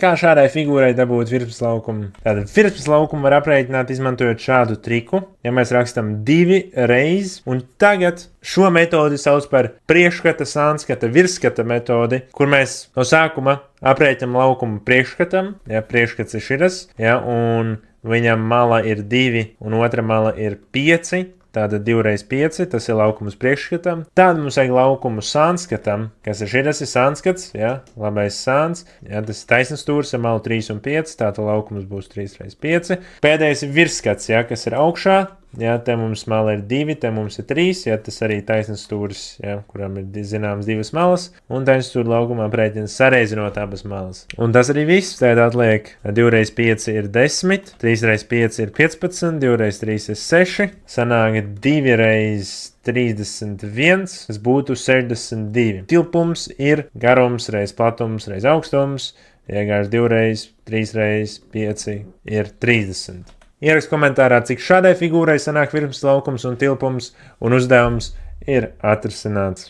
Kā šādai figūrai dabūt virsmas laukumu? Tātad virsmas laukumu var aprēķināt izmantojot šādu triku. Ja mēs rakstam 2 reiz, un tagad šo metodi sauc par priekšskata, sānskata, virsskata metodi, kur mēs no sākuma aprēķinam laukumu priekšskatam, ja priekšskats ir širas, ja, un viņam mala ir 2 un otra mala ir 5. Tātad 2 reiz 5, tas ir laukums priekšskatam. Tad mums vajag laukumu sānskatam, kas ir šitas ir sānskats, ja, labais sāns, ja, tas ir taisnas stūrs ar malu 3 un 5, tātad laukums būs 3 reiz 5. Pēdējais ir virsskats, ja, kas ir augšā, ja, te mums mala ir 2, te mums ir 3, ja, tas arī taisnas stūrs, ja, kuram ir zināms 2 malas, un taisnas stūra laukumā aprēķina sareizinot abas malas. Un tas arī viss, tad atliek 2 reiz 5 ir 10, 3 reiz 5 ir 15, 2 reiz 3 ir 6, sanāk 2 reiz 31, kas būtu 62. Tilpums ir garums reiz platums reiz augstums, iegārs 2 reiz, 3 reiz 5 ir 30. Ierakst komentārā, cik šādai figūrai sanāk virsmas laukums un tilpums, un uzdevums ir atrisināts.